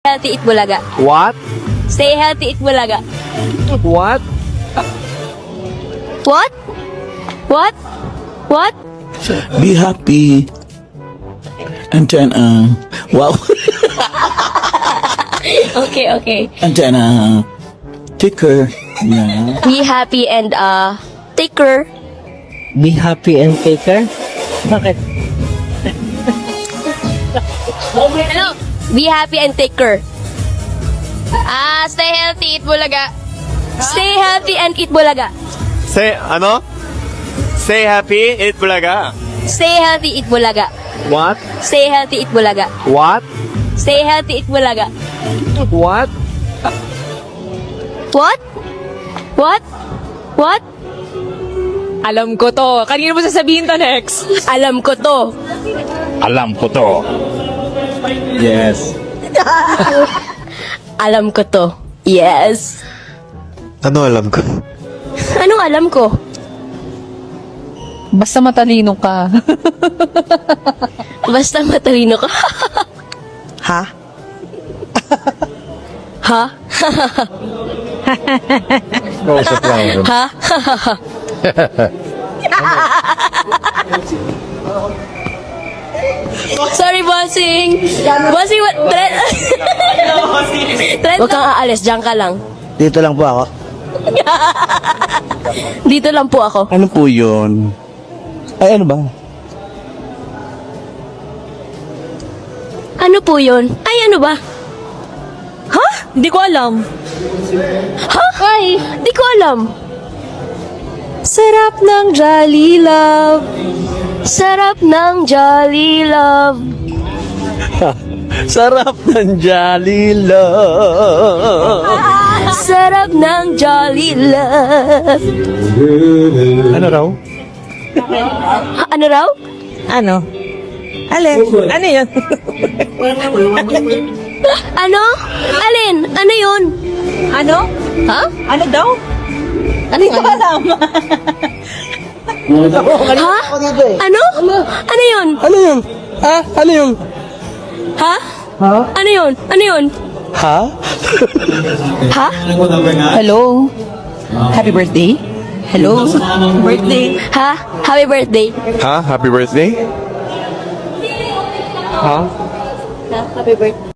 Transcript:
Healthy, eat bulaga. What? Stay healthy, eat bulaga. What? What? What? What? Be happy. And then, wow. Okay, okay. And then, take care. Yeah. Be happy and, take care. Be happy and take care? Bakit? Ano? Be happy and take care. Stay healthy, eat bulaga. Stay healthy and eat bulaga. Say, ano? Stay happy, eat bulaga. Stay healthy, eat bulaga. What? Stay healthy, eat bulaga. What? Stay healthy, eat bulaga. What? What? What? What? Alam ko to. Kanino mo sasabihin to next? Alam ko to. Alam ko to. Yes. Alam ko to. Yes. Ano alam ko? Anong alam ko? Basta matalino ka. Basta matalino ka. Ha? Ha? Kausap lang. Ha? Sorry, bossing. Bossing, what? Huwag kang aalis. Diyan ka lang. Dito lang po ako. Dito lang po ako. Ano po yun? Ay, ano ba? Ano po yun? Ay, ano ba? Ha? Hindi ko alam. Ha? Ay, di ko alam. Sarap ng Jolly Love. Sarap ng Jolly Love. Sarap ng Jolly Love. Sarap ng Jolly Love. Ano raw? Ano raw? Ano? Alin? Ano yun? Ano? Alin? Ano yun? Ano? Ha? Ano daw? Ano yun? Ha? Ano? Ano yun? Ano yun? Ah, ano yun? Ha? Ano yun? Ano yun? Ha? Ha? Hello? Happy birthday? Hello? Birthday? Ha? Happy birthday. Ha? Happy birthday? Ha? Happy birthday.